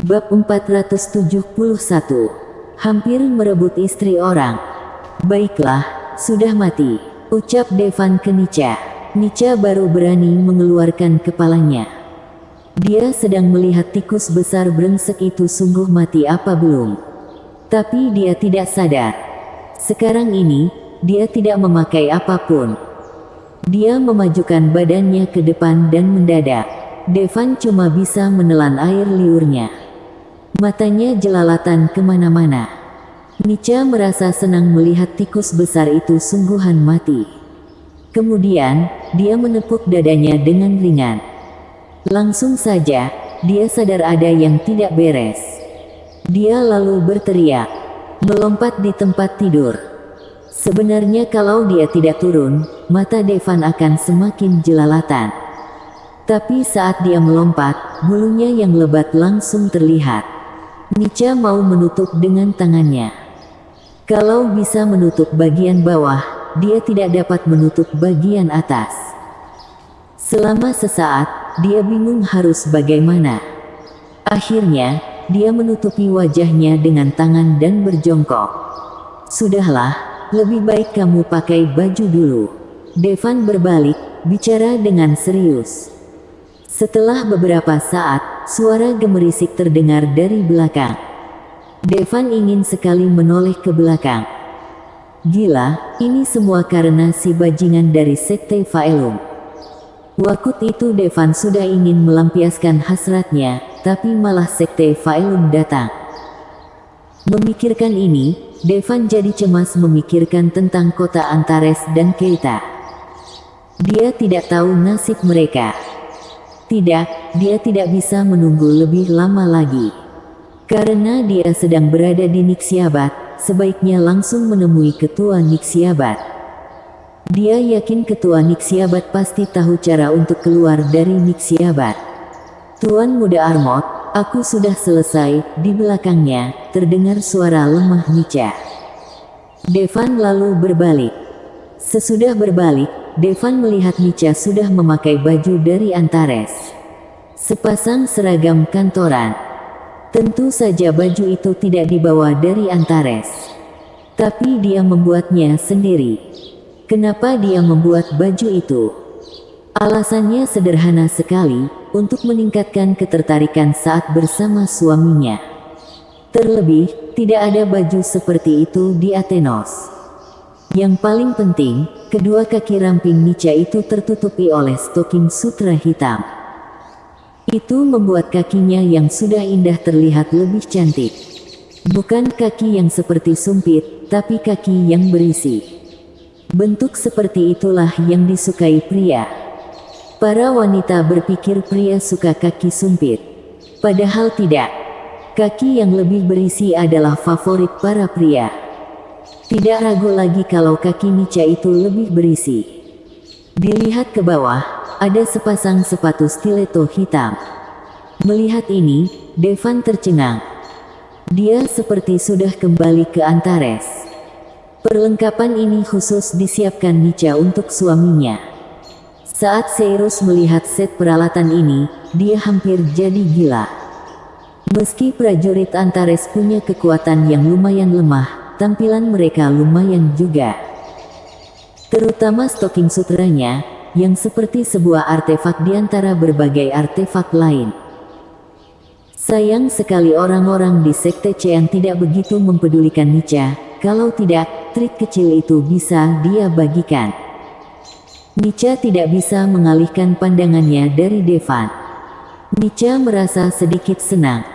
Bab 471. Hampir merebut istri orang. Baiklah, sudah mati, ucap Devan ke Nica. Nica baru berani mengeluarkan kepalanya. Dia sedang melihat tikus besar brengsek itu sungguh mati apa belum. Tapi dia tidak sadar. Sekarang ini, dia tidak memakai apapun. Dia memajukan badannya ke depan dan mendadak, Devan cuma bisa menelan air liurnya. Matanya jelalatan kemana-mana. Nica merasa senang melihat tikus besar itu sungguhan mati. Kemudian, dia menepuk dadanya dengan ringan. Langsung saja, dia sadar ada yang tidak beres. Dia lalu berteriak, melompat di tempat tidur. Sebenarnya kalau dia tidak turun, mata Devan akan semakin jelalatan. Tapi saat dia melompat, bulunya yang lebat langsung terlihat. Nica mau menutup dengan tangannya. Kalau bisa menutup bagian bawah, dia tidak dapat menutup bagian atas. Selama sesaat, dia bingung harus bagaimana. Akhirnya, dia menutupi wajahnya dengan tangan dan berjongkok. Sudahlah, lebih baik kamu pakai baju dulu. Devan berbalik, bicara dengan serius. Setelah beberapa saat, suara gemerisik terdengar dari belakang. Devan ingin sekali menoleh ke belakang. Gila, ini semua karena si bajingan dari Sekte Faelum. Waktu itu Devan sudah ingin melampiaskan hasratnya, tapi malah Sekte Faelum datang. Memikirkan ini, Devan jadi cemas memikirkan tentang kota Antares dan Keita. Dia tidak tahu nasib mereka. Tidak, dia tidak bisa menunggu lebih lama lagi. Karena dia sedang berada di Nixiabat, sebaiknya langsung menemui ketua Nixiabat. Dia yakin ketua Nixiabat pasti tahu cara untuk keluar dari Nixiabat. Tuan Muda Armot, aku sudah selesai. Di belakangnya, terdengar suara lemah Nica. Devan lalu berbalik. Sesudah berbalik, Devan melihat Nica sudah memakai baju dari Antares. Sepasang seragam kantoran. Tentu saja baju itu tidak dibawa dari Antares. Tapi dia membuatnya sendiri. Kenapa dia membuat baju itu? Alasannya sederhana sekali, untuk meningkatkan ketertarikan saat bersama suaminya. Terlebih, tidak ada baju seperti itu di Athenos. Yang paling penting, kedua kaki ramping Nica itu tertutupi oleh stoking sutra hitam. Itu membuat kakinya yang sudah indah terlihat lebih cantik. Bukan kaki yang seperti sumpit, tapi kaki yang berisi. Bentuk seperti itulah yang disukai pria. Para wanita berpikir pria suka kaki sumpit. Padahal tidak. Kaki yang lebih berisi adalah favorit para pria. Tidak ragu lagi kalau kaki Nica itu lebih berisi. Dilihat ke bawah, ada sepasang sepatu stiletto hitam. Melihat ini, Devan tercengang. Dia seperti sudah kembali ke Antares. Perlengkapan ini khusus disiapkan Nica untuk suaminya. Saat Seirus melihat set peralatan ini, dia hampir jadi gila. Meski prajurit Antares punya kekuatan yang lumayan lemah, tampilan mereka lumayan juga. Terutama stoking sutranya, yang seperti sebuah artefak di antara berbagai artefak lain. Sayang sekali orang-orang di Sekte Chean tidak begitu mempedulikan Nica, kalau tidak, trik kecil itu bisa dia bagikan. Nica tidak bisa mengalihkan pandangannya dari Devan. Nica merasa sedikit senang.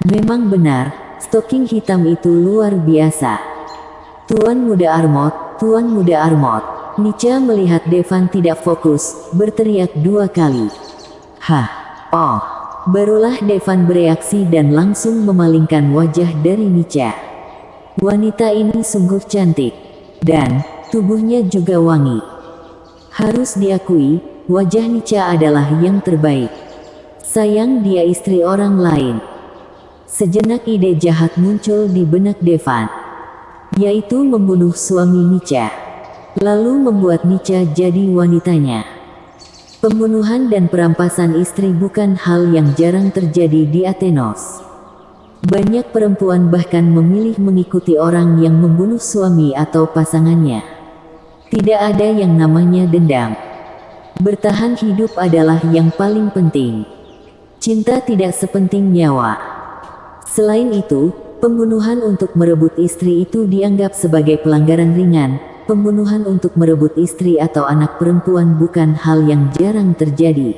Memang benar, stoking hitam itu luar biasa. Tuan Muda Armot, Tuan Muda Armot. Nica melihat Devan tidak fokus, berteriak 2 kali. Hah, oh. Barulah Devan bereaksi dan langsung memalingkan wajah dari Nica. Wanita ini sungguh cantik. Dan, tubuhnya juga wangi. Harus diakui, wajah Nica adalah yang terbaik. Sayang dia istri orang lain. Sejenak ide jahat muncul di benak Devan, yaitu membunuh suami Nica, lalu membuat Nica jadi wanitanya. Pembunuhan dan perampasan istri bukan hal yang jarang terjadi di Athenos. Banyak perempuan bahkan memilih mengikuti orang yang membunuh suami atau pasangannya. Tidak ada yang namanya dendam. Bertahan hidup adalah yang paling penting. Cinta tidak sepenting nyawa. Selain itu, pembunuhan untuk merebut istri itu dianggap sebagai pelanggaran ringan. Pembunuhan untuk merebut istri atau anak perempuan bukan hal yang jarang terjadi.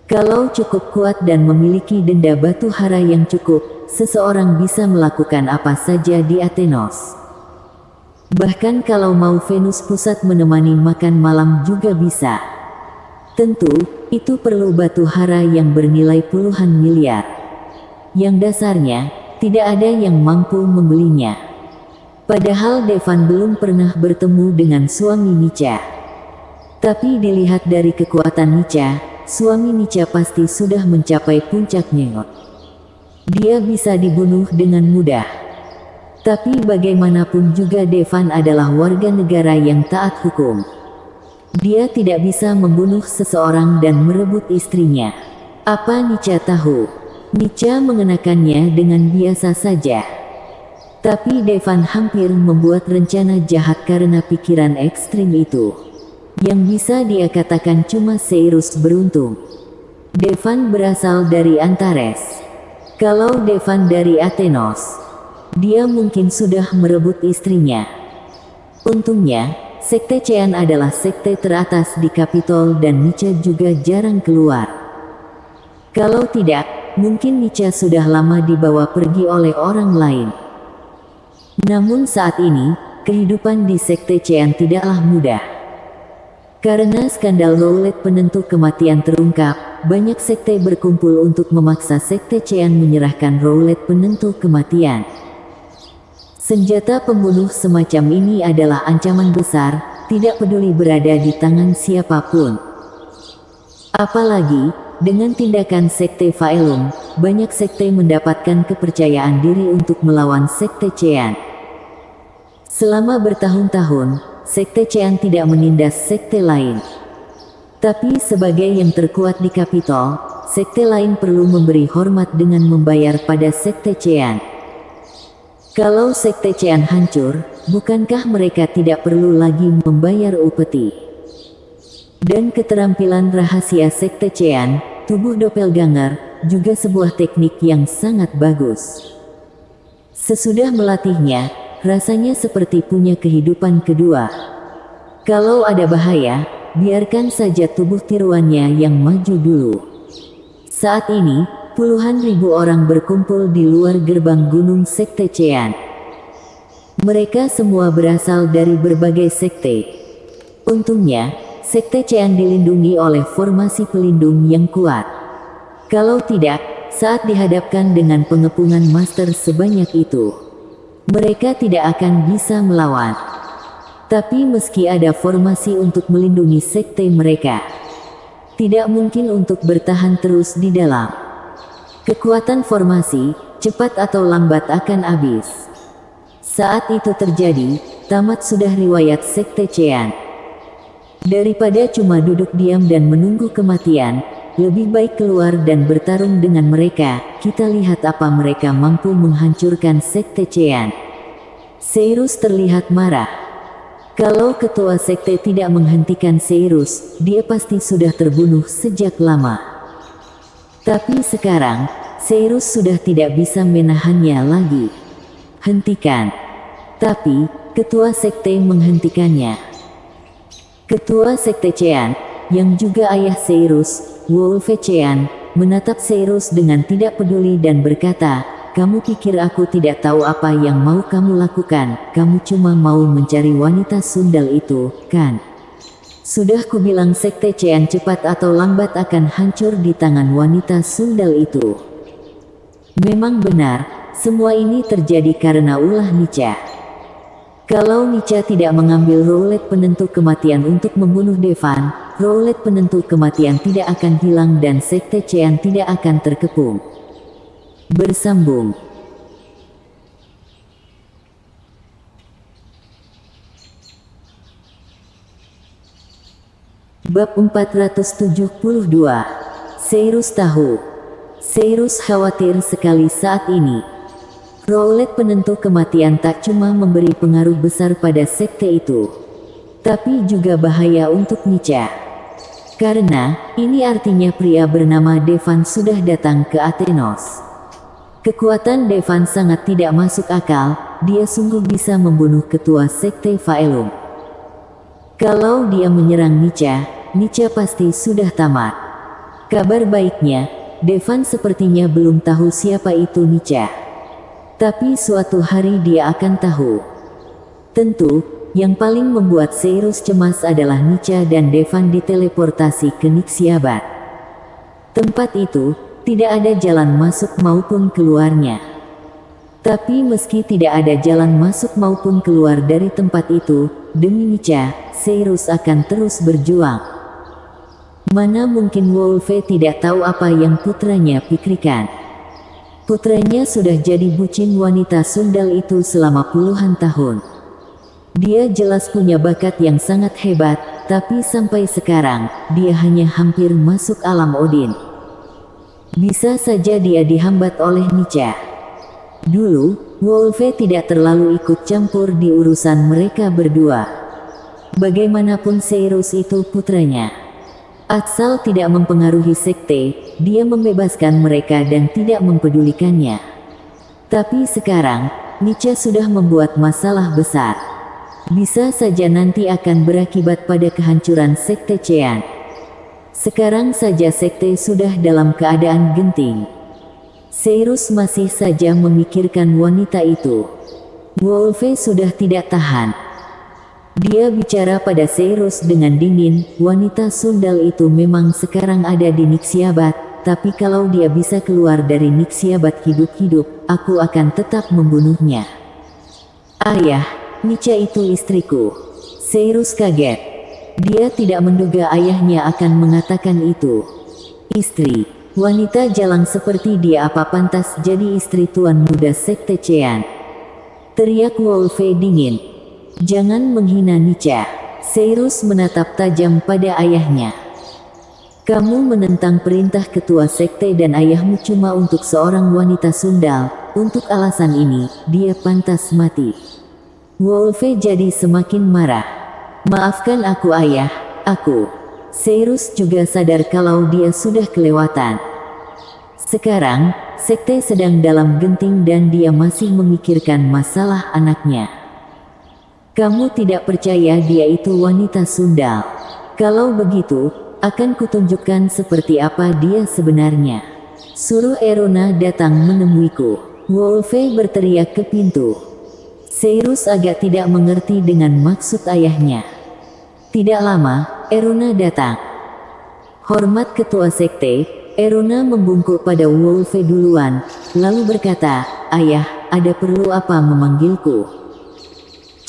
Kalau cukup kuat dan memiliki denda batu hara yang cukup, seseorang bisa melakukan apa saja di Athenois. Bahkan kalau mau Venus pusat menemani makan malam juga bisa. Tentu, itu perlu batu hara yang bernilai puluhan miliar. Yang dasarnya, tidak ada yang mampu membelinya. Padahal Devan belum pernah bertemu dengan suami Nica. Tapi dilihat dari kekuatan Nica, suami Nica pasti sudah mencapai puncaknya. Dia bisa dibunuh dengan mudah. Tapi bagaimanapun juga Devan adalah warga negara yang taat hukum. Dia tidak bisa membunuh seseorang dan merebut istrinya. Apa Nica tahu? Nica mengenakannya dengan biasa saja. Tapi Devan hampir membuat rencana jahat karena pikiran ekstrim itu. Yang bisa dia katakan cuma Seirus beruntung. Devan berasal dari Antares. Kalau Devan dari Athenois, dia mungkin sudah merebut istrinya. Untungnya, Sekte Cean adalah sekte teratas di Kapitol dan Nica juga jarang keluar. Kalau tidak, mungkin Nica sudah lama dibawa pergi oleh orang lain. Namun saat ini, kehidupan di Sekte Cean tidaklah mudah. Karena skandal roulette penentu kematian terungkap, banyak sekte berkumpul untuk memaksa Sekte Cean menyerahkan roulette penentu kematian. Senjata pembunuh semacam ini adalah ancaman besar, tidak peduli berada di tangan siapapun. Apalagi, dengan tindakan Sekte Faelum, banyak sekte mendapatkan kepercayaan diri untuk melawan Sekte Cean. Selama bertahun-tahun, Sekte Cean tidak menindas sekte lain. Tapi sebagai yang terkuat di Kapitol, sekte lain perlu memberi hormat dengan membayar pada Sekte Cean. Kalau Sekte Cean hancur, bukankah mereka tidak perlu lagi membayar upeti? Dan keterampilan rahasia Sekte Cean, tubuh doppelganger, juga sebuah teknik yang sangat bagus. Sesudah melatihnya, rasanya seperti punya kehidupan kedua. Kalau ada bahaya, biarkan saja tubuh tiruannya yang maju dulu. Saat ini, puluhan ribu orang berkumpul di luar gerbang gunung Sekte Cean. Mereka semua berasal dari berbagai sekte. Untungnya, Sekte Cean dilindungi oleh formasi pelindung yang kuat. Kalau tidak, saat dihadapkan dengan pengepungan master sebanyak itu, mereka tidak akan bisa melawan. Tapi meski ada formasi untuk melindungi sekte mereka, tidak mungkin untuk bertahan terus di dalam. Kekuatan formasi, cepat atau lambat akan habis. Saat itu terjadi, tamat sudah riwayat Sekte Cean. Daripada cuma duduk diam dan menunggu kematian, lebih baik keluar dan bertarung dengan mereka. Kita lihat apa mereka mampu menghancurkan Sekte Cean. Seirus terlihat marah. Kalau ketua sekte tidak menghentikan Seirus, dia pasti sudah terbunuh sejak lama. Tapi sekarang, Seirus sudah tidak bisa menahannya lagi. Hentikan. Tapi, ketua sekte menghentikannya. Ketua Sekte Cean, yang juga ayah Seirus, Wolfe Cean, menatap Seirus dengan tidak peduli dan berkata, "Kamu pikir aku tidak tahu apa yang mau kamu lakukan? Kamu cuma mau mencari wanita sundal itu, kan? Sudah kubilang Sekte Cean cepat atau lambat akan hancur di tangan wanita sundal itu." Memang benar, semua ini terjadi karena ulah Nica. Kalau Nica tidak mengambil roulette penentu kematian untuk membunuh Devan, roulette penentu kematian tidak akan hilang dan Sekte Cean tidak akan terkepung. Bersambung. Bab 472. Seirus tahu. Seirus khawatir sekali saat ini. Roulet penentu kematian tak cuma memberi pengaruh besar pada sekte itu, tapi juga bahaya untuk Nica. Karena, ini artinya pria bernama Devan sudah datang ke Athenos. Kekuatan Devan sangat tidak masuk akal, dia sungguh bisa membunuh ketua sekte Faelum. Kalau dia menyerang Nica, Nica pasti sudah tamat. Kabar baiknya, Devan sepertinya belum tahu siapa itu Nica. Tapi suatu hari dia akan tahu. Tentu, yang paling membuat Seirus cemas adalah Nica dan Devan diteleportasi ke Nixiabat. Tempat itu, tidak ada jalan masuk maupun keluarnya. Tapi meski tidak ada jalan masuk maupun keluar dari tempat itu, demi Nica, Seirus akan terus berjuang. Mana mungkin Wolfe tidak tahu apa yang putranya pikirkan. Putranya sudah jadi bucin wanita sundal itu selama puluhan tahun. Dia jelas punya bakat yang sangat hebat, tapi sampai sekarang, dia hanya hampir masuk alam Odin. Bisa saja dia dihambat oleh Nica. Dulu, Wolfe tidak terlalu ikut campur di urusan mereka berdua. Bagaimanapun Seirus itu putranya. Asal tidak mempengaruhi sekte, dia membebaskan mereka dan tidak mempedulikannya. Tapi sekarang, Nica sudah membuat masalah besar. Bisa saja nanti akan berakibat pada kehancuran sekte Cean. Sekarang saja sekte sudah dalam keadaan genting. Seirus masih saja memikirkan wanita itu. Wolfe sudah tidak tahan. Dia bicara pada Seirus dengan dingin, wanita sundal itu memang sekarang ada di Nixiabat, tapi kalau dia bisa keluar dari Nixiabat hidup-hidup, aku akan tetap membunuhnya. Ayah, Nica itu istriku. Seirus kaget. Dia tidak menduga ayahnya akan mengatakan itu. Istri, wanita jalang seperti dia apa pantas jadi istri tuan muda sekte Cean? Teriak Wolfe dingin. Jangan menghina Nica. Seirus menatap tajam pada ayahnya. Kamu menentang perintah ketua sekte dan ayahmu cuma untuk seorang wanita sundal. Untuk alasan ini, dia pantas mati. Wolfe jadi semakin marah. Maafkan aku ayah, aku. Seirus juga sadar kalau dia sudah kelewatan. Sekarang, sekte sedang dalam genting dan dia masih memikirkan masalah anaknya. Kamu tidak percaya dia itu wanita sundal. Kalau begitu, akan kutunjukkan seperti apa dia sebenarnya. Suruh Erona datang menemuiku. Wolfe berteriak ke pintu. Seirus agak tidak mengerti dengan maksud ayahnya. Tidak lama, Erona datang. Hormat ketua sekte, Erona membungkuk pada Wolfe duluan, lalu berkata, "Ayah, ada perlu apa memanggilku?"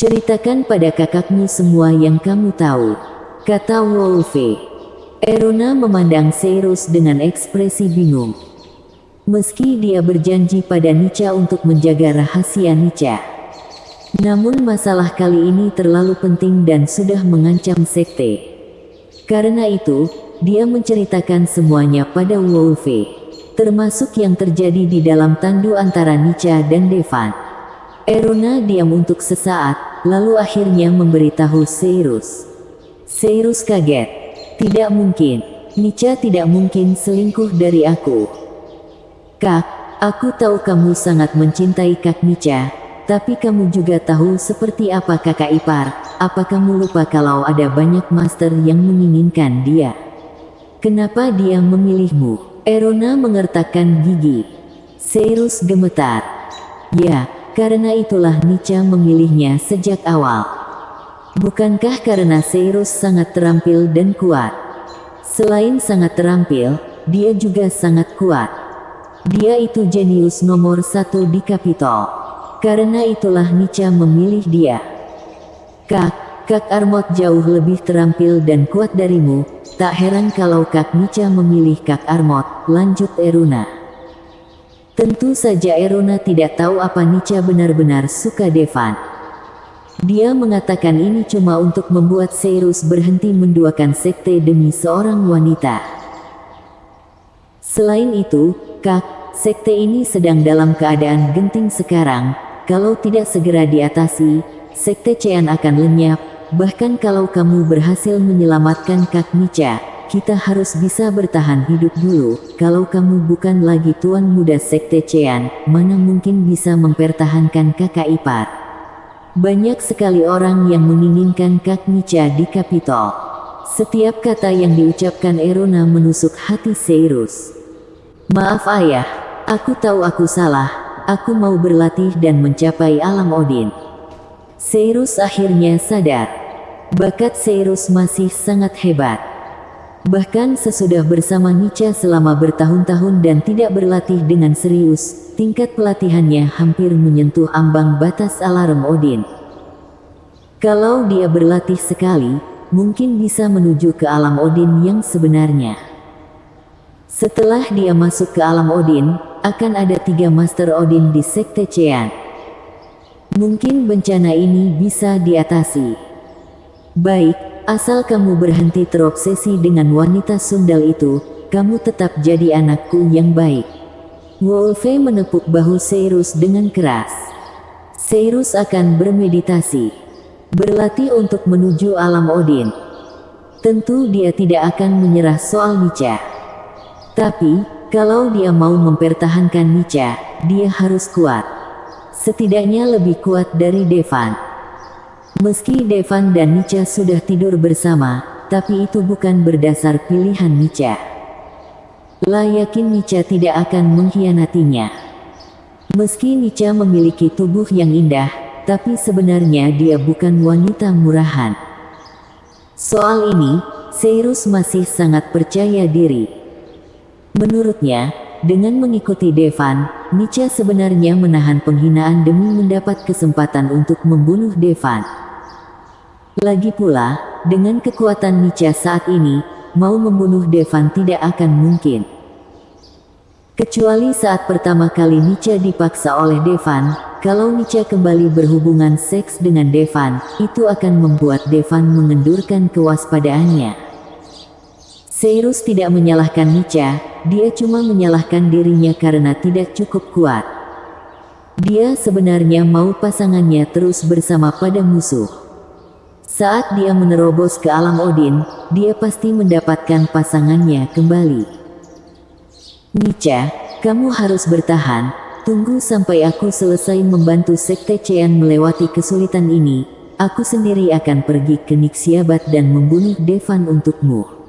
"Ceritakan pada kakakmu semua yang kamu tahu," kata Wolfe. Erona memandang Seirus dengan ekspresi bingung. Meski dia berjanji pada Nica untuk menjaga rahasia Nica, namun masalah kali ini terlalu penting dan sudah mengancam sekte. Karena itu, dia menceritakan semuanya pada Wolfe, termasuk yang terjadi di dalam tandu antara Nica dan Devan. Erona diam untuk sesaat, lalu akhirnya memberitahu Seirus. Seirus kaget. Tidak mungkin. Nica tidak mungkin selingkuh dari aku. Kak, aku tahu kamu sangat mencintai Kak Nica, tapi kamu juga tahu seperti apa kakak ipar. Apa kamu lupa kalau ada banyak master yang menginginkan dia? Kenapa dia memilihmu? Erona mengertakkan gigi. Seirus gemetar. Ya, karena itulah Nica memilihnya sejak awal. Bukankah karena Seirus sangat terampil dan kuat? Selain sangat terampil, dia juga sangat kuat. Dia itu jenius nomor 1 di Capitol. Karena itulah Nica memilih dia. Kak Armot jauh lebih terampil dan kuat darimu. Tak heran kalau Kak Nica memilih Kak Armot, lanjut Erona. Tentu saja Erona tidak tahu apa Nica benar-benar suka Devan. Dia mengatakan ini cuma untuk membuat Seirus berhenti menduakan sekte demi seorang wanita. Selain itu, Kak, sekte ini sedang dalam keadaan genting sekarang. Kalau tidak segera diatasi, sekte Cean akan lenyap. Bahkan kalau kamu berhasil menyelamatkan Kak Nica, kita harus bisa bertahan hidup dulu. Kalau kamu bukan lagi tuan muda sekte Cean, mana mungkin bisa mempertahankan kakak ipar. Banyak sekali orang yang menginginkan Kak Nica di Kapitol. Setiap kata yang diucapkan Erona menusuk hati Seirus. Maaf ayah, aku tahu aku salah. Aku mau berlatih dan mencapai alam Odin. Seirus akhirnya sadar. Bakat Seirus masih sangat hebat. Bahkan sesudah bersama Nica selama bertahun-tahun dan tidak berlatih dengan serius, tingkat pelatihannya hampir menyentuh ambang batas alarm Odin. Kalau dia berlatih sekali, mungkin bisa menuju ke alam Odin yang sebenarnya. Setelah dia masuk ke alam Odin, akan ada 3 Master Odin di Sekte Cean. Mungkin bencana ini bisa diatasi. Baik, asal kamu berhenti terobsesi dengan wanita sundal itu, kamu tetap jadi anakku yang baik. Wolfe menepuk bahu Seirus dengan keras. Seirus akan bermeditasi, berlatih untuk menuju alam Odin. Tentu dia tidak akan menyerah soal Nica. Tapi, kalau dia mau mempertahankan Nica, dia harus kuat. Setidaknya lebih kuat dari Devan. Meski Devan dan Nica sudah tidur bersama, tapi itu bukan berdasar pilihan Nica. Yakin Nica tidak akan mengkhianatinya. Meski Nica memiliki tubuh yang indah, tapi sebenarnya dia bukan wanita murahan. Soal ini, Seirus masih sangat percaya diri. Menurutnya, dengan mengikuti Devan, Nica sebenarnya menahan penghinaan demi mendapat kesempatan untuk membunuh Devan. Lagi pula, dengan kekuatan Nica saat ini, mau membunuh Devan tidak akan mungkin. Kecuali saat pertama kali Nica dipaksa oleh Devan, kalau Nica kembali berhubungan seks dengan Devan, itu akan membuat Devan mengendurkan kewaspadaannya. Seirus tidak menyalahkan Nica, dia cuma menyalahkan dirinya karena tidak cukup kuat. Dia sebenarnya mau pasangannya terus bersama pada musuh. Saat dia menerobos ke alam Odin, dia pasti mendapatkan pasangannya kembali. Nica, kamu harus bertahan, tunggu sampai aku selesai membantu Sekte Cean melewati kesulitan ini, aku sendiri akan pergi ke Nixiabat dan membunuh Devan untukmu.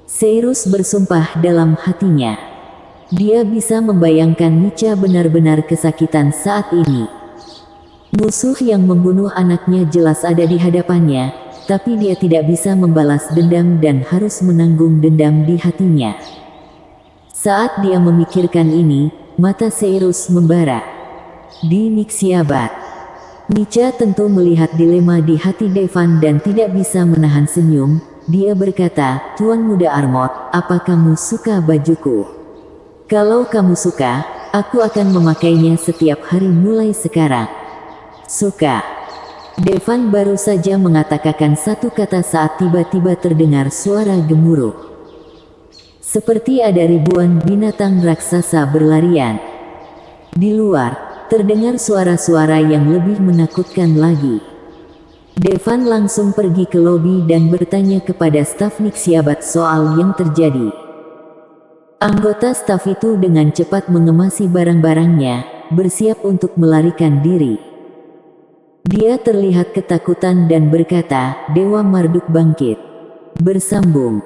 Seirus bersumpah dalam hatinya. Dia bisa membayangkan Nica benar-benar kesakitan saat ini. Musuh yang membunuh anaknya jelas ada di hadapannya, tapi dia tidak bisa membalas dendam dan harus menanggung dendam di hatinya. Saat dia memikirkan ini, mata Seirus membara. Di Nixiabat, Nica tentu melihat dilema di hati Devan dan tidak bisa menahan senyum. Dia berkata, Tuan Muda Armot, apa kamu suka bajuku? Kalau kamu suka, aku akan memakainya setiap hari mulai sekarang. Suka. Devan baru saja mengatakan satu kata saat tiba-tiba terdengar suara gemuruh. Seperti ada ribuan binatang raksasa berlarian. Di luar, terdengar suara-suara yang lebih menakutkan lagi. Devan langsung pergi ke lobi dan bertanya kepada staf Nixiabat soal yang terjadi. Anggota staf itu dengan cepat mengemasi barang-barangnya, bersiap untuk melarikan diri. Dia terlihat ketakutan dan berkata, Dewa Marduk bangkit. Bersambung.